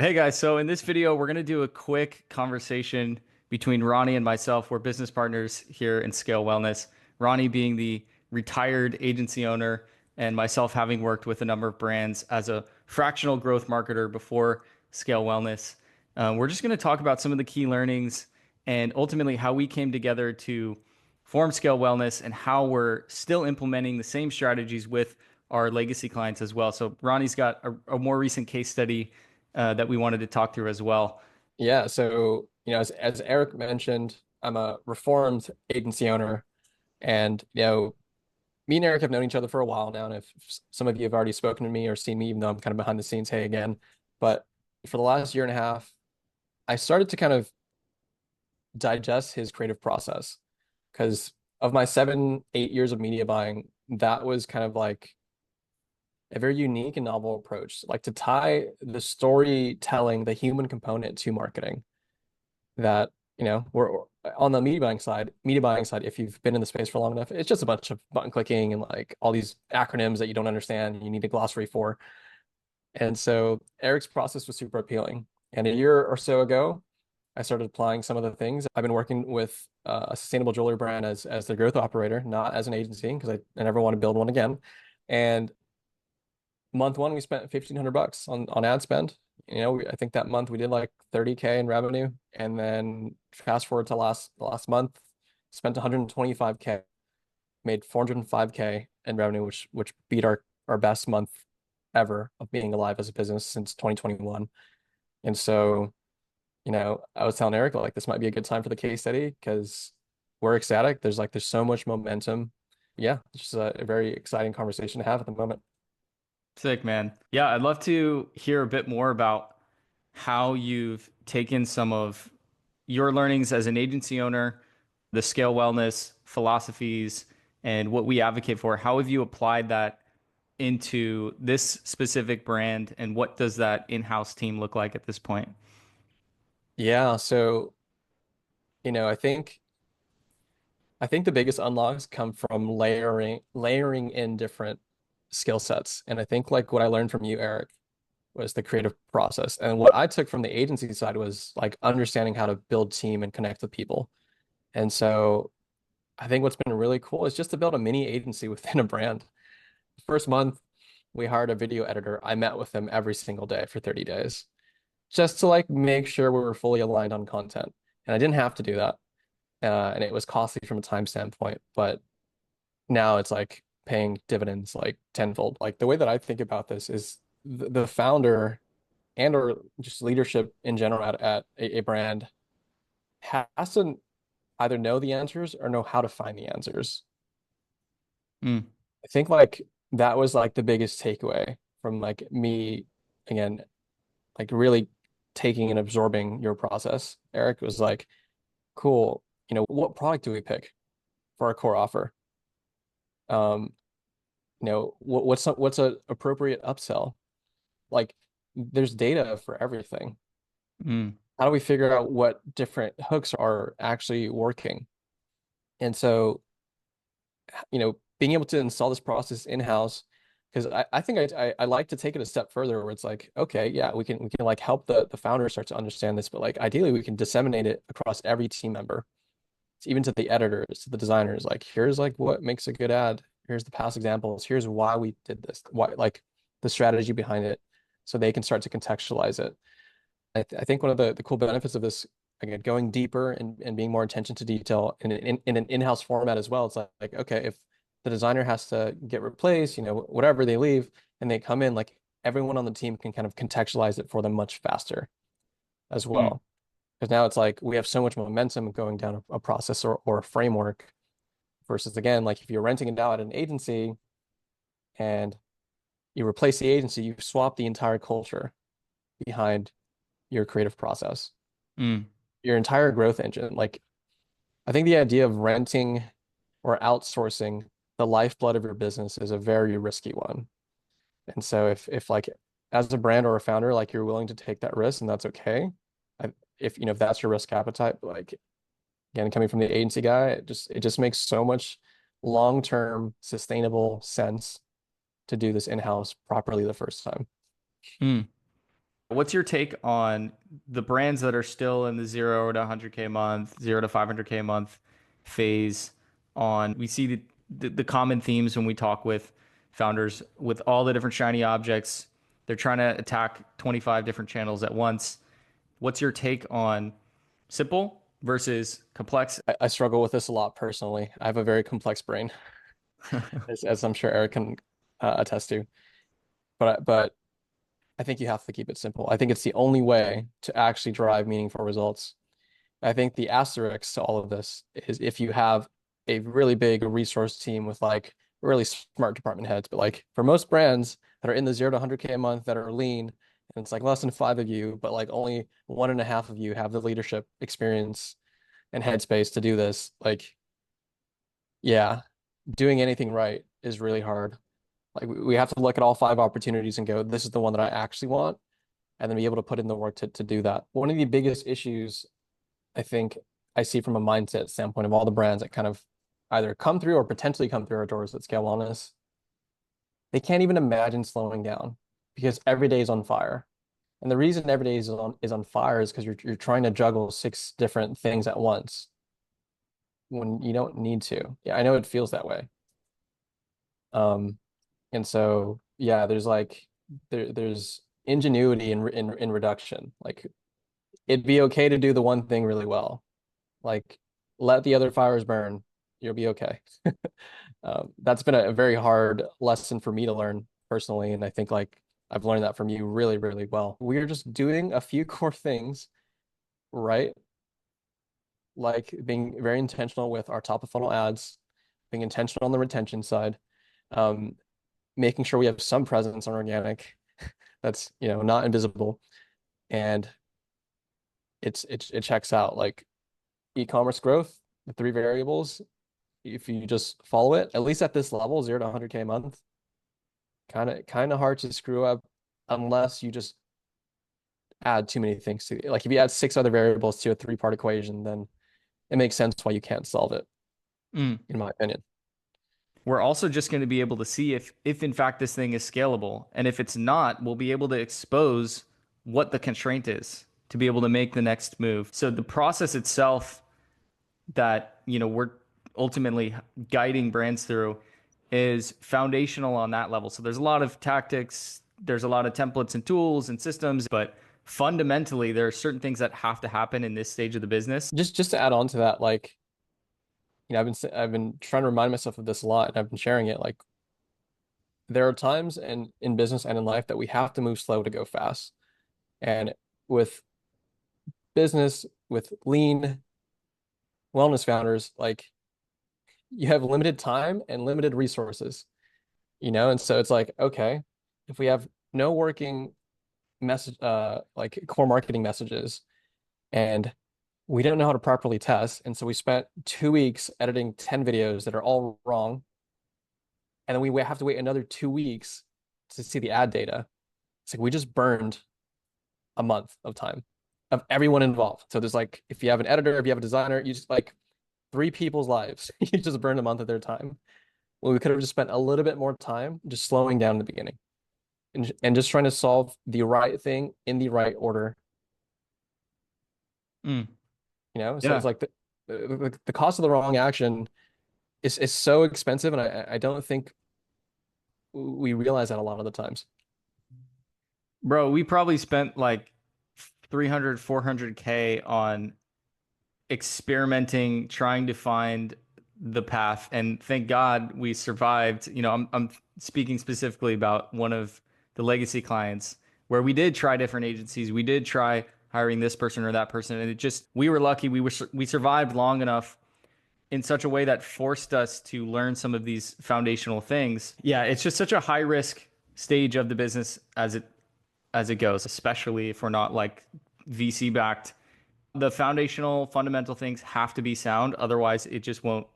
Hey guys, so in this video, we're going to do a quick conversation between Ronnie and myself. We're business partners here in Scale Wellness. Ronnie being the retired agency owner, and myself having worked with a number of brands as a fractional growth marketer before Scale Wellness. We're just going to talk about some of the key learnings and ultimately how we came together to form Scale Wellness and how we're still implementing the same strategies with our legacy clients as well. So Ronnie's got a more recent case study that we wanted to talk through as well. Yeah, so as Eric mentioned, I'm a reformed agency owner, and me and Eric have known each other for a while now. And if some of you have already spoken to me or seen me, even though I'm kind of behind the scenes, hey again. But for the last year and a half, I started to kind of digest his creative process because of my 7, 8 years of media buying, that was kind of like a very unique and novel approach, like to tie the storytelling, the human component to marketing. That we're on the media buying side, if you've been in the space for long enough, it's just a bunch of button clicking and like all these acronyms that you don't understand, you need a glossary for. And so Eric's process was super appealing, and a year or so ago I started applying some of the things. I've been working with a sustainable jewelry brand as the growth operator, not as an agency, because I never want to build one again. And month one we spent $1,500 on ad spend. I think that month we did like 30K in revenue, and then fast forward to last month, spent 125K, made 405K in revenue, which beat our best month ever of being alive as a business since 2021. And so, I was telling Eric like this might be a good time for the case study because we're ecstatic. There's so much momentum. Yeah, it's just a very exciting conversation to have at the moment. Sick, man. Yeah, I'd love to hear a bit more about how you've taken some of your learnings as an agency owner, the Scale Wellness philosophies, and what we advocate for. How have you applied that into this specific brand, and what does that in-house team look like at this point? Yeah, so You know, I think I think the biggest unlocks come from layering in different skill sets. And I think like what I learned from you, Eric, was the creative process. And what I took from the agency side was like understanding how to build team and connect with people. And so I think what's been really cool is just to build a mini agency within a brand. The first month, we hired a video editor. I met with them every single day for 30 days just to like make sure we were fully aligned on content. And I didn't have to do that. And it was costly from a time standpoint, but now it's like paying dividends like tenfold. Like the way that I think about this is the founder and or just leadership in general at a brand has to either know the answers or know how to find the answers. Mm. I think like that was like the biggest takeaway from like me again, like really taking and absorbing your process. Eric was like, cool, what product do we pick for our core offer? Um, what's a appropriate upsell? Like there's data for everything. Mm. How do we figure out what different hooks are actually working? And so, being able to install this process in-house, because I think I like to take it a step further where it's like, okay, yeah, we can like help the founder start to understand this, but like ideally we can disseminate it across every team member, even to the editors, to the designers. Like, here's like what makes a good ad. Here's the past examples. Here's why we did this. Why like the strategy behind it, so they can start to contextualize it. I think one of the cool benefits of this, again, going deeper and being more attention to detail in an in-house format as well. It's like, okay, if the designer has to get replaced, whatever they leave and they come in, like everyone on the team can kind of contextualize it for them much faster as Mm. well. Because now it's like we have so much momentum going down a process or a framework versus again, like if you're renting it out at an agency and you replace the agency, you swap the entire culture behind your creative process, Mm. your entire growth engine. Like I think the idea of renting or outsourcing the lifeblood of your business is a very risky one. And so if like as a brand or a founder, like you're willing to take that risk and that's okay. If that's your risk appetite, but like again, coming from the agency guy, it just makes so much long-term sustainable sense to do this in-house properly the first time. Mm. What's your take on the brands that are still in the 0 to 100K a month, 0 to 500K a month phase on we see the common themes when we talk with founders with all the different shiny objects. They're trying to attack 25 different channels at once. What's your take on simple versus complex? I struggle with this a lot personally. I have a very complex brain, as I'm sure Eric can attest to. But I think you have to keep it simple. I think it's the only way to actually drive meaningful results. I think the asterisk to all of this is if you have a really big resource team with like really smart department heads, but like for most brands that are in the 0 to 100K a month that are lean, and it's like less than five of you, but like only one and a half of you have the leadership experience and headspace to do this. Like, yeah, doing anything right is really hard. Like we have to look at all five opportunities and go, this is the one that I actually want, and then be able to put in the work to do that. One of the biggest issues I think I see from a mindset standpoint of all the brands that kind of either come through or potentially come through our doors at Scale Wellness, they can't even imagine slowing down because every day is on fire. And the reason every day is on fire is because you're trying to juggle six different things at once when you don't need to. Yeah, I know it feels that way. Um, and so yeah, there's ingenuity in reduction. Like it'd be okay to do the one thing really well. Like let the other fires burn. You'll be okay. That's been a very hard lesson for me to learn personally, and I think like I've learned that from you really, really well. We're just doing a few core things right, like being very intentional with our top of funnel ads, being intentional on the retention side, um, making sure we have some presence on organic that's not invisible, and it checks out like e-commerce growth, the three variables. If you just follow it, at least at this level, 0 to 100K a month, kind of hard to screw up unless you just add too many things to it. Like if you add six other variables to a three-part equation, then it makes sense why you can't solve it, Mm. in my opinion. We're also just going to be able to see if in fact this thing is scalable. And if it's not, we'll be able to expose what the constraint is to be able to make the next move. So the process itself that, we're ultimately guiding brands through is foundational on that level. So there's a lot of tactics, there's a lot of templates and tools and systems, but fundamentally there are certain things that have to happen in this stage of the business. Just to add on to that, like I've been trying to remind myself of this a lot, and I've been sharing it. Like there are times in business and in life that we have to move slow to go fast. And with business, with lean wellness founders, like you have limited time and limited resources, and so it's like, okay, if we have no working message, like core marketing messages, and we don't know how to properly test, and so we spent 2 weeks editing 10 videos that are all wrong, and then we have to wait another 2 weeks to see the ad data. It's like we just burned a month of time of everyone involved. So there's like, if you have an editor, if you have a designer, you just like three people's lives. You just burned a month of their time. Well, we could have just spent a little bit more time just slowing down in the beginning and just trying to solve the right thing in the right order. Mm, So yeah. it's like the cost of the wrong action is so expensive, and I don't think we realize that a lot of the times. Bro, we probably spent like 300, 400K on experimenting, trying to find the path. And thank God we survived. I'm speaking specifically about one of the legacy clients where we did try different agencies. We did try hiring this person or that person. And we were lucky. We survived long enough in such a way that forced us to learn some of these foundational things. Yeah, it's just such a high risk stage of the business as it goes, especially if we're not like VC backed. The foundational fundamental things have to be sound, otherwise it just won't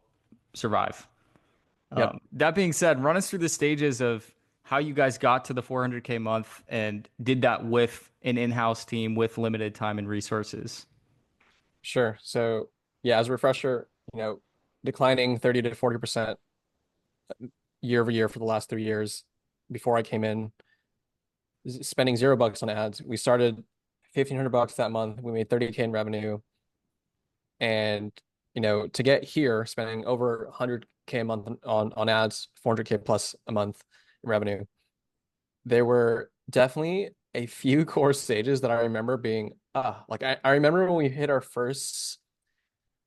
survive. Yep. That being said, run us through the stages of how you guys got to the 400K month and did that with an in-house team with limited time and resources. Sure. So yeah, as a refresher, declining 30 to 40% year over year for the last 3 years before I came in. spending $0 on ads. We started $1,500 that month. We made 30K in revenue. And, to get here, spending over 100K a month on ads, 400K plus a month in revenue, there were definitely a few core stages that I remember being, like I remember when we hit our first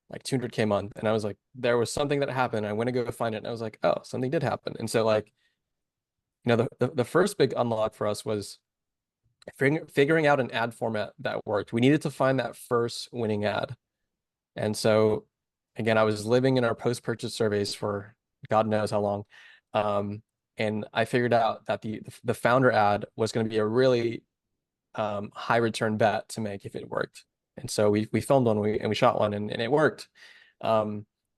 like 200K a month, and I was like, there was something that happened. I went to go find it, and I was like, oh, something did happen. And so like, the first big unlock for us was figuring out an ad format that worked. We needed to find that first winning ad. And so again, I was living in our post-purchase surveys for God knows how long. And I figured out that the founder ad was going to be a really high return bet to make if it worked. And so we filmed one and we shot one and it worked.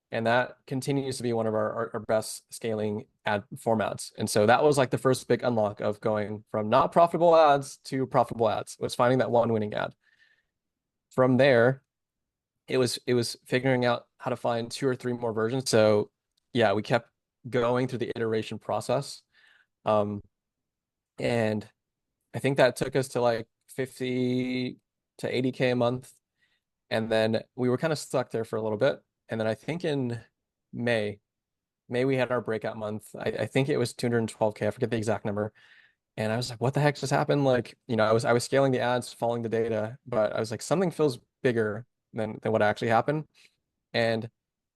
And that continues to be one of our best scaling ad formats. And so that was like the first big unlock of going from not profitable ads to profitable ads, was finding that one winning ad. From there, it was figuring out how to find 2 or 3 more versions. So yeah, we kept going through the iteration process. And I think that took us to like 50 to 80K a month. And then we were kind of stuck there for a little bit. And then I think in May, we had our breakout month. I think it was 212K. I forget the exact number. And I was like, what the heck just happened? Like, I was scaling the ads, following the data, but I was like, something feels bigger than what actually happened. And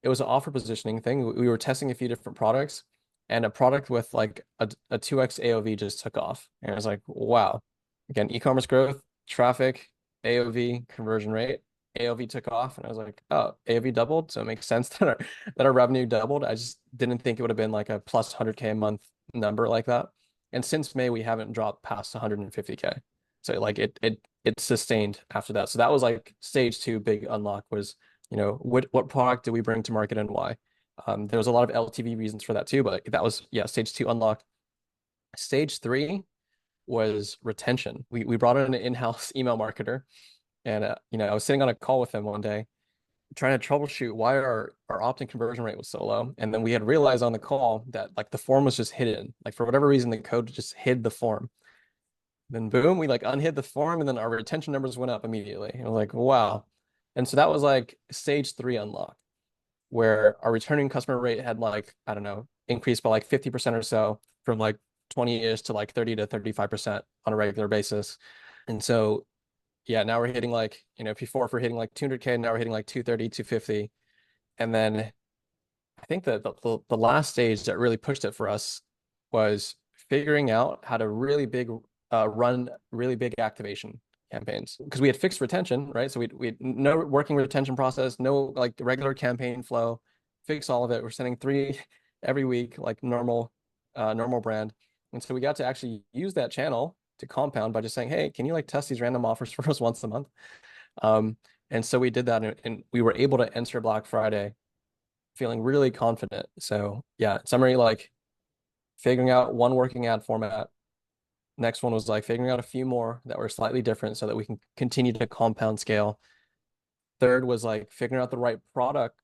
it was an offer positioning thing. We were testing a few different products, and a product with like a 2x AOV just took off. And I was like, wow. Again, e-commerce growth, traffic, AOV, conversion rate. AOV took off, and I was like, oh, AOV doubled. So it makes sense that our revenue doubled. I just didn't think it would have been like a plus 100K a month number like that. And since May, we haven't dropped past 150K. So like it sustained after that. So that was like stage 2 big unlock was, what product did we bring to market and why? There was a lot of LTV reasons for that too, but that was, yeah, stage 2 unlock. Stage 3 was retention. We brought in an in-house email marketer, and I was sitting on a call with him one day trying to troubleshoot why our opt-in conversion rate was so low. And then we had realized on the call that like the form was just hidden. Like for whatever reason, the code just hid the form. Then boom, we like unhid the form, and then our retention numbers went up immediately. And I was like, wow. And so that was like stage 3 unlock, where our returning customer rate had like, I don't know, increased by like 50% or so, from like 20-ish to like 30 to 35% on a regular basis. And so yeah, now we're hitting like, before if we're hitting like 200K, now we're hitting like 230, 250. And then I think that the last stage that really pushed it for us was figuring out how to run really big activation campaigns, because we had fixed retention, right? So we had no working retention process, no like regular campaign flow, fix all of it. We're sending 3 every week, like normal brand. And so we got to actually use that channel to compound by just saying, hey, can you like test these random offers for us once a month? And so we did that, and we were able to enter Black Friday feeling really confident. So yeah, in summary, like figuring out one working ad format. Next one was like figuring out a few more that were slightly different so that we can continue to compound scale. Third was like figuring out the right product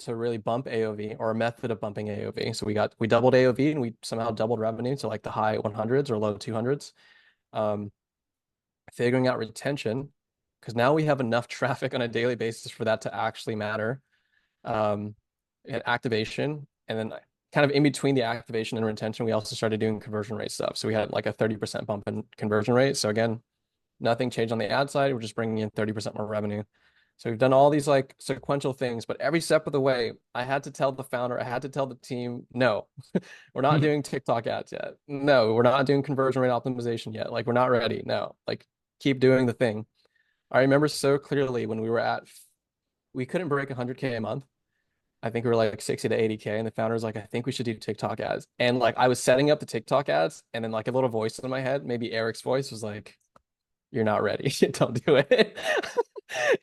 to really bump AOV, or a method of bumping AOV. So we doubled AOV, and we somehow doubled revenue to like the high 100s or low 200s. Figuring out retention, because now we have enough traffic on a daily basis for that to actually matter. And activation, and then kind of in between the activation and retention, we also started doing conversion rate stuff. So we had like a 30% bump in conversion rate. So again, nothing changed on the ad side. We're just bringing in 30% more revenue. So we've done all these like sequential things, but every step of the way, I had to tell the founder, I had to tell the team, no, we're not doing TikTok ads yet. No, we're not doing conversion rate optimization yet. Like we're not ready. No, like keep doing the thing. I remember so clearly when we couldn't break 100K a month. I think we were like 60 to 80K, and the founder was like, I think we should do TikTok ads. And like I was setting up the TikTok ads, and then like a little voice in my head, maybe Eric's voice, was like, you're not ready. Don't do it.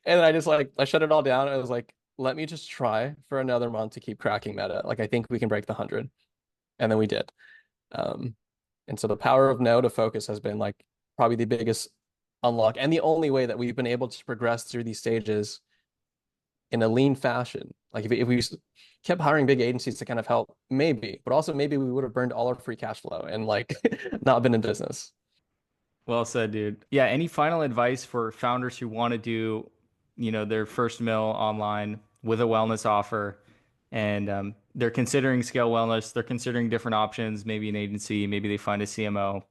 And then I shut it all down. I was like, let me just try for another month to keep cracking Meta. Like I think we can break the 100. And then we did. And so the power of no to focus has been like probably the biggest unlock, and the only way that we've been able to progress through these stages in a lean fashion. Like if we kept hiring big agencies to kind of help, maybe, but also maybe we would have burned all our free cash flow and like not been in business. Well said, dude. Yeah, any final advice for founders who want to do, their first mill online with a wellness offer and they're considering scale wellness, they're considering different options, maybe an agency, maybe they find a CMO.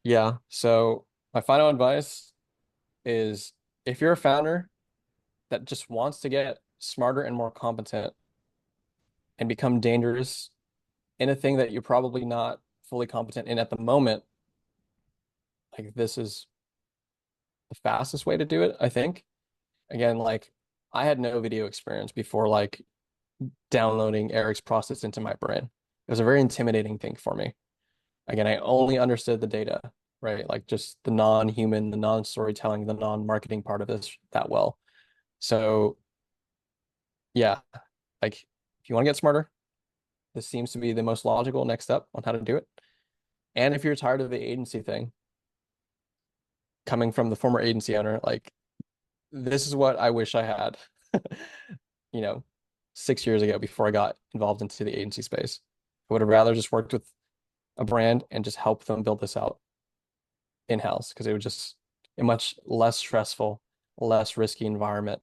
Yeah. So my final advice is if you're a founder that just wants to get smarter and more competent and become dangerous in a thing that you're probably not fully competent in at the moment, like this is the fastest way to do it, I think. Again, like I had no video experience before like downloading Eric's process into my brain. It was a very intimidating thing for me. Again, I only understood the data, right? Like just the non-human, the non-storytelling, the non-marketing part of this that well. So yeah, like if you want to get smarter, this seems to be the most logical next step on how to do it. And if you're tired of the agency thing, coming from the former agency owner, like this is what I wish I had, you know, 6 years ago before I got involved into the agency space. I would have rather just worked with a brand and just help them build this out in-house because it was just a much less stressful, less risky environment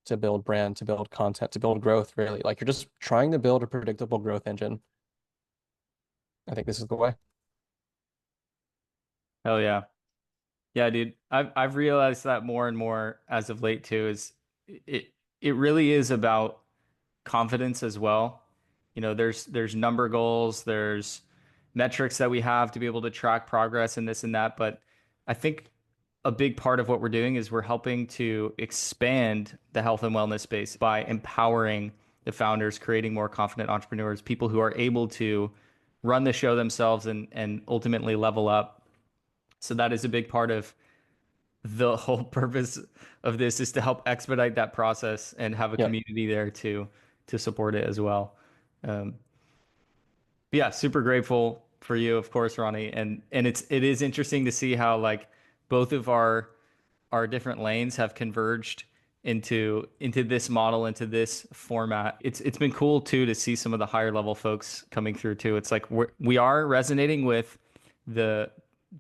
to build brand, to build content, to build growth, really. Like you're just trying to build a predictable growth engine. I think this is the way. Hell yeah. Yeah, dude. I've realized that more and more as of late too, is it really is about confidence as well. There's number goals, there's metrics that we have to be able to track progress and this and that, but I think a big part of what we're doing is we're helping to expand the health and wellness space by empowering the founders, creating more confident entrepreneurs, people who are able to run the show themselves and ultimately level up. So that is a big part of the whole purpose of this is to help expedite that process and have a Yeah. community there to support it as well. Um, but yeah, super grateful for you, of course, Ronnie. And it is interesting to see how like both of our different lanes have converged into this model, into this format. It's been cool too to see some of the higher level folks coming through too. It's like we are resonating with the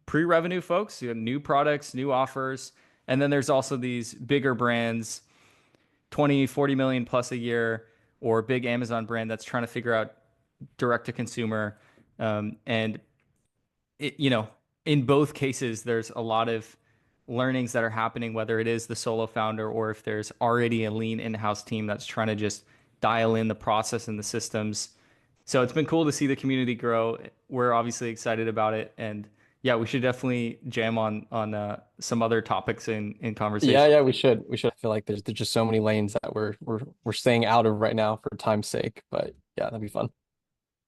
pre-revenue folks, new products, new offers, and then there's also these bigger brands, 20, 40 million plus a year, or big Amazon brand that's trying to figure out direct to consumer. And it, in both cases, there's a lot of learnings that are happening, whether it is the solo founder or if there's already a lean in-house team that's trying to just dial in the process and the systems. So it's been cool to see the community grow. We're obviously excited about it, and yeah, we should definitely jam on some other topics in Yeah, conversation. yeah, we should. We should. I feel like there's just so many lanes that we're staying out of right now for time's sake. But yeah, that'd be fun.